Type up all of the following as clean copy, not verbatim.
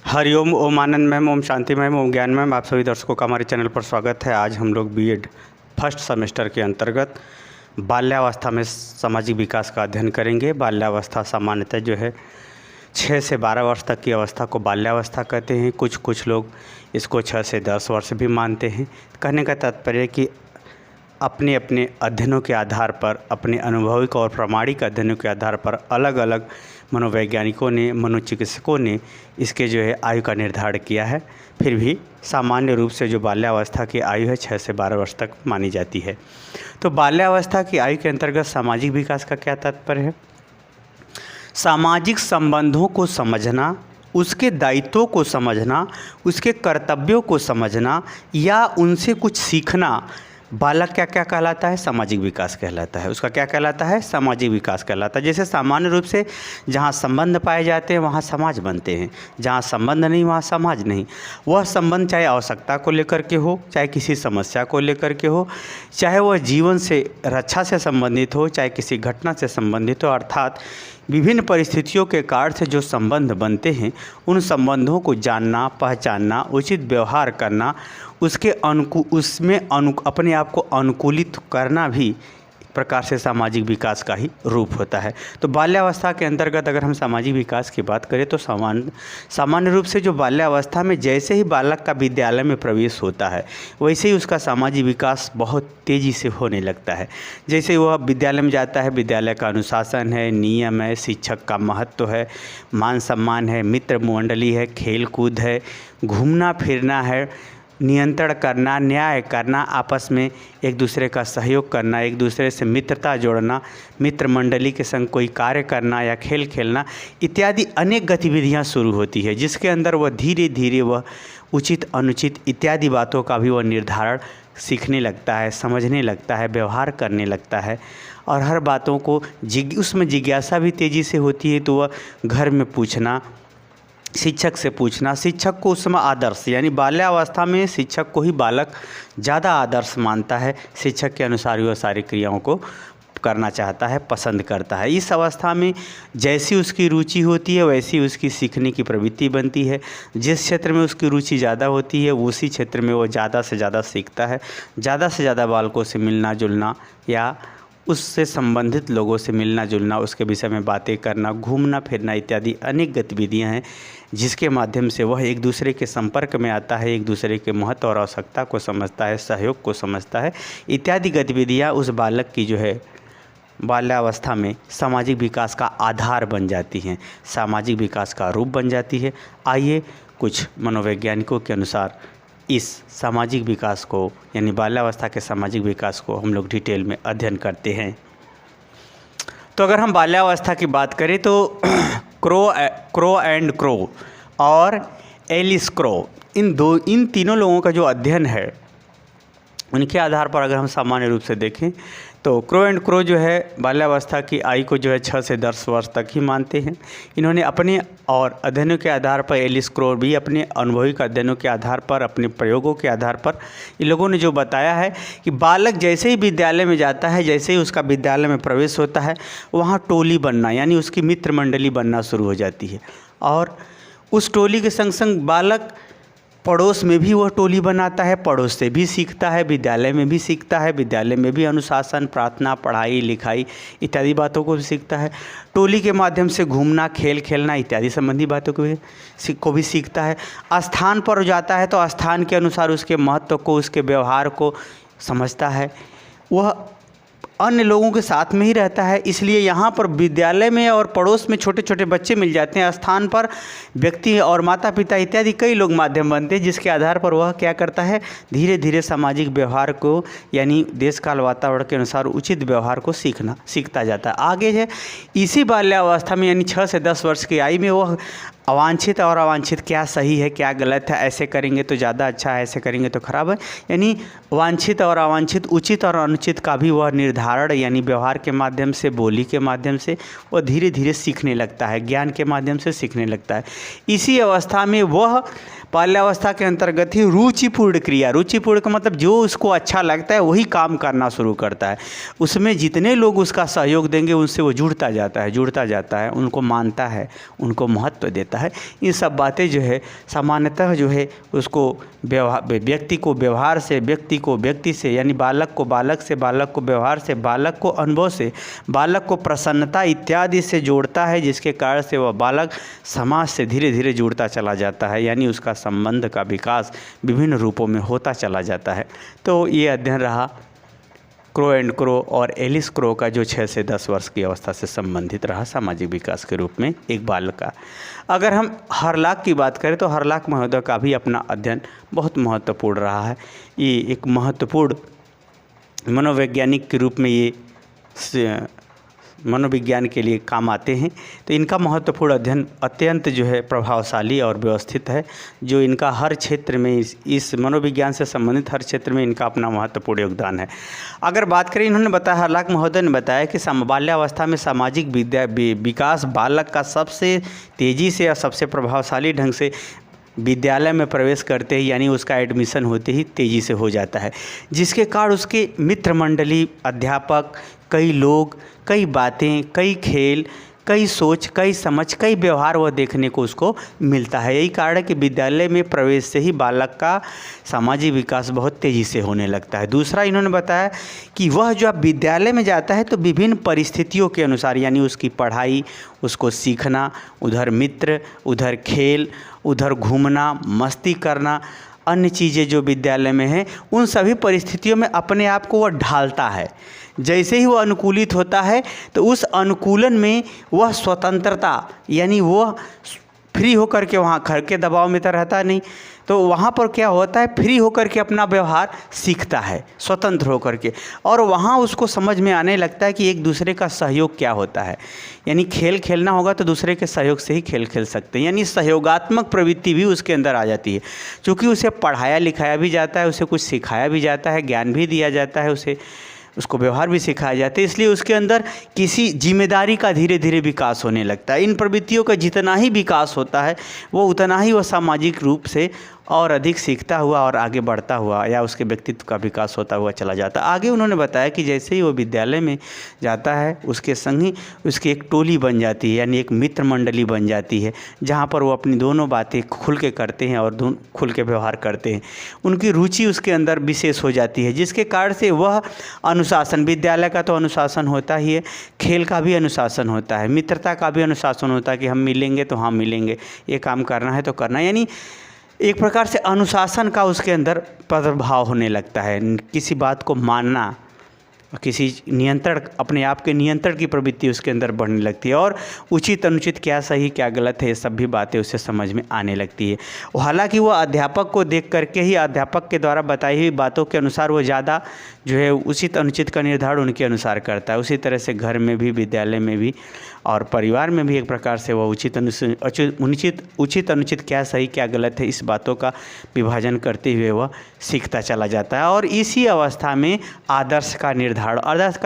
हरिओम, ओम आनंद ma'am, Om Shanti ma'am, ओम ज्ञान ma'am. आप सभी दर्शकों का हमारे चैनल पर स्वागत है। आज हम लोग बीएड फर्स्ट सेमेस्टर के अंतर्गत बाल्यावस्था में सामाजिक विकास का अध्ययन करेंगे। बाल्यावस्था सामान्यतः जो है 6 से 12 वर्ष तक की अवस्था को बाल्यावस्था कहते हैं। कुछ लोग इसको 6 से 10 वर्ष भी मानते हैं। कहने का तात्पर्य कि अपने अपने अध्ययनों के आधार पर, अपने अनुभविक और प्रामाणिक अध्ययनों के आधार पर अलग अलग मनोवैज्ञानिकों ने, मनोचिकित्सकों ने इसके जो है आयु का निर्धारण किया है। फिर भी सामान्य रूप से जो बाल्यावस्था की आयु है 6 से 12 वर्ष तक मानी जाती है। तो बाल्यावस्था की आयु के अंतर्गत सामाजिक विकास का क्या तात्पर्य है? सामाजिक संबंधों को समझना, उसके दायित्वों को समझना, उसके कर्तव्यों को समझना या उनसे कुछ सीखना बालक क्या क्या कहलाता है? सामाजिक विकास कहलाता है। उसका क्या कहलाता है? सामाजिक विकास कहलाता है। जैसे सामान्य रूप से जहाँ संबंध पाए जाते हैं वहाँ समाज बनते हैं, जहाँ संबंध नहीं वहाँ समाज नहीं। वह संबंध चाहे आवश्यकता को लेकर के हो, चाहे किसी समस्या को लेकर के हो, चाहे वह जीवन से रक्षा से संबंधित हो, चाहे किसी घटना से संबंधित हो, अर्थात विभिन्न परिस्थितियों के कारण से जो संबंध बनते हैं उन संबंधों को जानना, पहचानना, उचित व्यवहार करना, उसके अपने आप को अनुकूलित करना भी एक प्रकार से सामाजिक विकास का ही रूप होता है। तो बाल्यावस्था के अंतर्गत अगर हम सामाजिक विकास की बात करें तो सामान्य रूप से जो बाल्यावस्था में जैसे ही बालक का विद्यालय में प्रवेश होता है वैसे ही उसका सामाजिक विकास बहुत तेज़ी से होने लगता है। जैसे वह विद्यालय में जाता है, विद्यालय का अनुशासन है, नियम है, शिक्षक का महत्व है, मान सम्मान है, मित्र मंडली है, खेल कूद है, घूमना फिरना है, नियंत्रण करना, न्याय करना, आपस में एक दूसरे का सहयोग करना, एक दूसरे से मित्रता जोड़ना, मित्र मंडली के संग कोई कार्य करना या खेल खेलना इत्यादि अनेक गतिविधियां शुरू होती है, जिसके अंदर वह धीरे धीरे वह उचित अनुचित इत्यादि बातों का भी वह निर्धारण सीखने लगता है, समझने लगता है, व्यवहार करने लगता है और हर बातों को उसमें जिज्ञासा भी तेज़ी से होती है। तो वह घर में पूछना, शिक्षक से पूछना, शिक्षक को उस समय आदर्श, यानी बाल्यावस्था में शिक्षक को ही बालक ज़्यादा आदर्श मानता है। शिक्षक के अनुसार वह सारी क्रियाओं को करना चाहता है, पसंद करता है। इस अवस्था में जैसी उसकी रुचि होती है वैसी उसकी सीखने की प्रवृत्ति बनती है। जिस क्षेत्र में उसकी रुचि ज़्यादा होती है उसी क्षेत्र में वो ज़्यादा से ज़्यादा सीखता है। ज़्यादा से ज़्यादा बालकों से मिलना जुलना या उससे संबंधित लोगों से मिलना जुलना, उसके विषय में बातें करना, घूमना फिरना इत्यादि अनेक गतिविधियां हैं जिसके माध्यम से वह एक दूसरे के संपर्क में आता है, एक दूसरे के महत्व और आवश्यकता को समझता है, सहयोग को समझता है। इत्यादि गतिविधियां उस बालक की जो है बाल्यावस्था में सामाजिक विकास का आधार बन जाती हैं, सामाजिक विकास का रूप बन जाती है। आइए कुछ मनोवैज्ञानिकों के अनुसार इस सामाजिक विकास को, यानी बाल्यावस्था के सामाजिक विकास को हम लोग डिटेल में अध्ययन करते हैं। तो अगर हम बाल्यावस्था की बात करें तो क्रो एंड क्रो और एलिस क्रो, इन तीनों लोगों का जो अध्ययन है उनके आधार पर अगर हम सामान्य रूप से देखें तो क्रो एंड क्रो जो है बाल्यावस्था की आयु को जो है 6 से 10 वर्ष तक ही मानते हैं। इन्होंने अपने और अध्ययनों के आधार पर, एलिस क्रो भी अपने अनुभविक अध्ययनों के आधार पर, अपने प्रयोगों के आधार पर इन लोगों ने जो बताया है कि बालक जैसे ही विद्यालय में जाता है, जैसे ही उसका विद्यालय में प्रवेश होता है वहाँ टोली बनना, यानी उसकी मित्र मंडली बनना शुरू हो जाती है और उस टोली के संग संग बालक पड़ोस में भी वह टोली बनाता है, पड़ोस से भी सीखता है, विद्यालय में भी सीखता है, विद्यालय में भी अनुशासन, प्रार्थना, पढ़ाई लिखाई इत्यादि बातों को भी सीखता है। टोली के माध्यम से घूमना, खेल खेलना इत्यादि संबंधी बातों को भी सीखता है। स्थान पर जाता है तो स्थान के अनुसार उसके महत्व को, उसके व्यवहार को समझता है। वह अन्य लोगों के साथ में ही रहता है, इसलिए यहाँ पर विद्यालय में और पड़ोस में छोटे छोटे बच्चे मिल जाते हैं। स्थान पर व्यक्ति और माता पिता इत्यादि कई लोग माध्यम बनते हैं, जिसके आधार पर वह क्या करता है, धीरे धीरे सामाजिक व्यवहार को, यानी देश काल वातावरण के अनुसार उचित व्यवहार को सीखता जाता है। आगे है इसी बाल्यावस्था में, यानी 6 से 10 वर्ष की आयु में वह अवांछित और अवांछित, क्या सही है क्या गलत है, ऐसे करेंगे तो ज़्यादा अच्छा है, ऐसे करेंगे तो खराब है, यानी वांछित और अवांछित, उचित और अनुचित का भी वह निर्धारण, यानी व्यवहार के माध्यम से, बोली के माध्यम से वह धीरे धीरे सीखने लगता है, ज्ञान के माध्यम से सीखने लगता है। इसी अवस्था में वह बाल्यावस्था के अंतर्गत ही रुचिपूर्ण क्रिया, रुचिपूर्ण का मतलब जो उसको अच्छा लगता है वही काम करना शुरू करता है। उसमें जितने लोग उसका सहयोग देंगे उनसे वो जुड़ता जाता है, उनको मानता है, उनको महत्व देता है। ये सब बातें जो है सामान्यतः जो है उसको व्यक्ति को व्यवहार से, व्यक्ति को व्यक्ति से, यानी बालक को बालक से, बालक को व्यवहार से, बालक को अनुभव से, बालक को प्रसन्नता इत्यादि से जोड़ता है, जिसके कारण से वह बालक समाज से धीरे धीरे जुड़ता चला जाता है, यानी उसका संबंध का विकास विभिन्न रूपों में होता चला जाता है। तो ये अध्ययन रहा क्रो एंड क्रो और एलिस क्रो का, जो 6 से 10 वर्ष की अवस्था से संबंधित रहा सामाजिक विकास के रूप में एक बालक का। अगर हम हरलाक की बात करें तो हरलाक महोदय का भी अपना अध्ययन बहुत महत्वपूर्ण रहा है। ये एक महत्वपूर्ण मनोवैज्ञानिक के रूप में ये मनोविज्ञान के लिए काम आते हैं। तो इनका महत्वपूर्ण अध्ययन अत्यंत जो है प्रभावशाली और व्यवस्थित है, जो इनका हर क्षेत्र में इस मनोविज्ञान से संबंधित हर क्षेत्र में इनका अपना महत्वपूर्ण योगदान है। अगर बात करें, इन्होंने बताया, हरलाक महोदय ने बताया कि बाल्यावस्था में सामाजिक विकास बालक का सबसे तेज़ी से और सबसे प्रभावशाली ढंग से विद्यालय में प्रवेश करते ही, यानी उसका एडमिशन होते ही तेज़ी से हो जाता है, जिसके कारण उसके मित्र मंडली, अध्यापक, कई लोग, कई बातें, कई खेल, कई सोच, कई समझ, कई व्यवहार वह देखने को उसको मिलता है। यही कारण है कि विद्यालय में प्रवेश से ही बालक का सामाजिक विकास बहुत तेज़ी से होने लगता है। दूसरा, इन्होंने बताया कि वह जो अब विद्यालय में जाता है तो विभिन्न परिस्थितियों के अनुसार, यानी उसकी पढ़ाई, उसको सीखना, उधर मित्र, उधर खेल, उधर घूमना, मस्ती करना, अन्य चीज़ें जो विद्यालय में हैं, उन सभी परिस्थितियों में अपने आप को वह ढालता है। जैसे ही वह अनुकूलित होता है तो उस अनुकूलन में वह स्वतंत्रता, यानी वह फ्री होकर के, वहाँ घर के दबाव में तो रहता नहीं, तो वहाँ पर क्या होता है, फ्री होकर के अपना व्यवहार सीखता है, स्वतंत्र होकर के, और वहाँ उसको समझ में आने लगता है कि एक दूसरे का सहयोग क्या होता है। यानी खेल खेलना होगा तो दूसरे के सहयोग से ही खेल खेल सकते हैं, यानी सहयोगात्मक प्रवृत्ति भी उसके अंदर आ जाती है। क्योंकि उसे पढ़ाया लिखाया भी जाता है, उसे कुछ सिखाया भी जाता है, ज्ञान भी दिया जाता है, उसको व्यवहार भी सिखाया जाता है, इसलिए उसके अंदर किसी जिम्मेदारी का धीरे धीरे विकास होने लगता है। इन प्रवृत्तियों का जितना ही विकास होता है वो उतना ही वह सामाजिक रूप से और अधिक सीखता हुआ और आगे बढ़ता हुआ, या उसके व्यक्तित्व का विकास होता हुआ चला जाता है। आगे उन्होंने बताया कि जैसे ही वो विद्यालय में जाता है उसके संग ही उसकी एक टोली बन जाती है, यानी एक मित्र मंडली बन जाती है, जहाँ पर वो अपनी दोनों बातें खुल के करते हैं और खुल के व्यवहार करते हैं। उनकी रुचि उसके अंदर विशेष हो जाती है, जिसके कारण से वह अनुशासन, विद्यालय का तो अनुशासन होता ही है, खेल का भी अनुशासन होता है, मित्रता का भी अनुशासन होता है कि हम मिलेंगे तो हम मिलेंगे, ये काम करना है तो करना, यानी एक प्रकार से अनुशासन का उसके अंदर प्रभाव होने लगता है। किसी बात को मानना, किसी नियंत्रण, अपने आप के नियंत्रण की प्रवृत्ति उसके अंदर बढ़ने लगती है, और उचित अनुचित, क्या सही क्या गलत है, ये सब भी बातें उसे समझ में आने लगती है। हालांकि वो अध्यापक को देख करके ही, अध्यापक के द्वारा बताई हुई बातों के अनुसार वो ज़्यादा जो है उचित अनुचित का निर्धारण उनके अनुसार करता है। उसी तरह से घर में भी, विद्यालय में भी और परिवार में भी एक प्रकार से वह उचित अनुचित, क्या सही क्या गलत है, इस बातों का विभाजन करते हुए वह सीखता चला जाता है। और इसी अवस्था में आदर्श का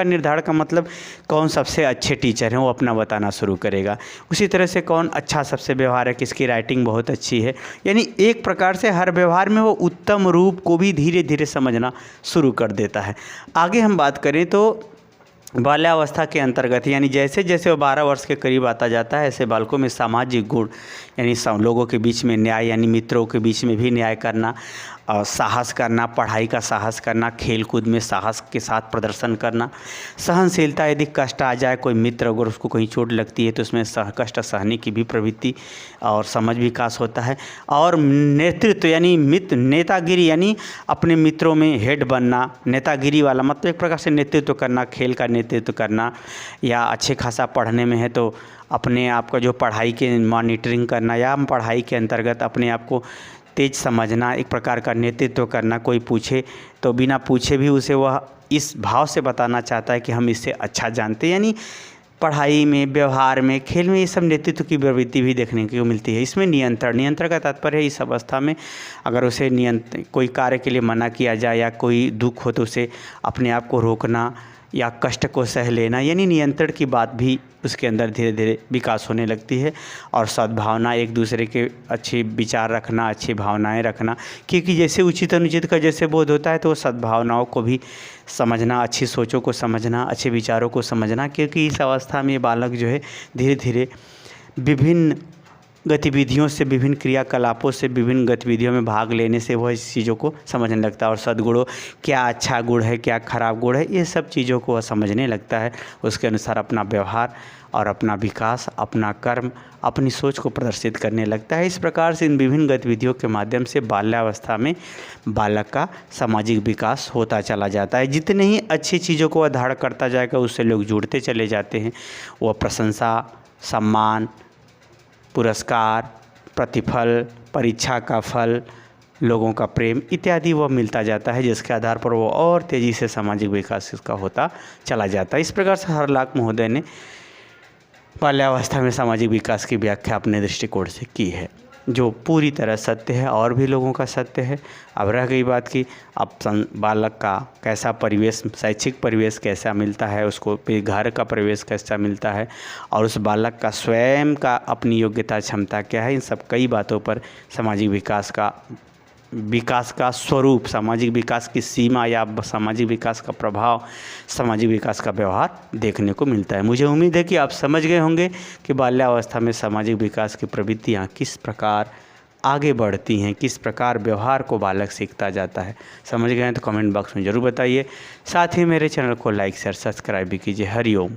निर्धारण का मतलब कौन सबसे अच्छे टीचर हैं वो अपना बताना शुरू करेगा। उसी तरह से कौन अच्छा सबसे व्यवहार है, किसकी राइटिंग बहुत अच्छी है, यानी एक प्रकार से हर व्यवहार में वो उत्तम रूप को भी धीरे धीरे समझना शुरू कर देता है। आगे हम बात करें तो बाल्यावस्था के अंतर्गत, यानी जैसे जैसे वो 12 वर्ष के करीब आता जाता है, ऐसे बालकों में सामाजिक गुण, यानी लोगों के बीच में न्याय, यानी मित्रों के बीच में भी न्याय करना, साहस करना, पढ़ाई का साहस करना, खेल कूद में साहस के साथ प्रदर्शन करना, सहनशीलता, यदि कष्ट आ जाए, कोई मित्र अगर उसको कहीं चोट लगती है तो उसमें कष्ट सहने की भी प्रवृत्ति और समझ विकास होता है। और नेतृत्व, यानी नेतागिरी, यानी अपने मित्रों में हेड बनना, नेतागिरी वाला मतलब एक प्रकार से नेतृत्व करना, खेल का नेतृत्व करना, या अच्छे खासा पढ़ने में है तो अपने आप का जो पढ़ाई के मॉनिटरिंग करना, या पढ़ाई के अंतर्गत अपने आप को तेज समझना, एक प्रकार का नेतृत्व करना। कोई पूछे तो बिना पूछे भी उसे वह इस भाव से बताना चाहता है कि हम इससे अच्छा जानते हैं, यानी पढ़ाई में, व्यवहार में, खेल में, ये सब नेतृत्व की प्रवृत्ति भी देखने को मिलती है। इसमें नियंत्रण का तात्पर्य है इस अवस्था में अगर उसे कोई कार्य के लिए मना किया जाए या कोई दुख हो तो उसे अपने आप को रोकना, या कष्ट को सह लेना, यानी नियंत्रण की बात भी उसके अंदर धीरे धीरे विकास होने लगती है। और सद्भावना, एक दूसरे के अच्छे विचार रखना, अच्छी भावनाएं रखना, क्योंकि जैसे उचित अनुचित का जैसे बोध होता है तो सद्भावनाओं को भी समझना, अच्छी सोचों को समझना, अच्छे विचारों को समझना, क्योंकि इस अवस्था में ये बालक जो है धीरे धीरे विभिन्न गतिविधियों से, विभिन्न क्रियाकलापों से, विभिन्न गतिविधियों में भाग लेने से वह इस चीज़ों को समझने लगता है। और सद्गुणों, क्या अच्छा गुण है, क्या खराब गुण है, ये सब चीज़ों को वह समझने लगता है। उसके अनुसार अपना व्यवहार और अपना विकास, अपना कर्म, अपनी सोच को प्रदर्शित करने लगता है। इस प्रकार से इन विभिन्न गतिविधियों के माध्यम से बाल्यावस्था में बालक का सामाजिक विकास होता चला जाता है। जितने ही अच्छी चीज़ों को वह धारण करता जाएगा, उससे लोग जुड़ते चले जाते हैं। वह प्रशंसा, सम्मान, पुरस्कार, प्रतिफल, परीक्षा का फल, लोगों का प्रेम इत्यादि वह मिलता जाता है, जिसके आधार पर वो और तेज़ी से सामाजिक विकास इसका होता चला जाता है। इस प्रकार से हरलाख महोदय ने बाल्यावस्था में सामाजिक विकास की व्याख्या अपने दृष्टिकोण से की है, जो पूरी तरह सत्य है और भी लोगों का सत्य है। अब रह गई बात कि अब बालक का कैसा परिवेश, शैक्षिक परिवेश कैसा मिलता है उसको, फिर घर का परिवेश कैसा मिलता है, और उस बालक का स्वयं का अपनी योग्यता क्षमता क्या है। इन सब कई बातों पर सामाजिक विकास का स्वरूप, सामाजिक विकास की सीमा या सामाजिक विकास का प्रभाव, सामाजिक विकास का व्यवहार देखने को मिलता है। मुझे उम्मीद है कि आप समझ गए होंगे कि बाल्यावस्था में सामाजिक विकास की प्रवृत्तियाँ किस प्रकार आगे बढ़ती हैं, किस प्रकार व्यवहार को बालक सीखता जाता है। समझ गए हैं तो कमेंट बॉक्स में ज़रूर बताइए। साथ ही मेरे चैनल को लाइक शेयर सब्सक्राइब भी कीजिए। हरिओम।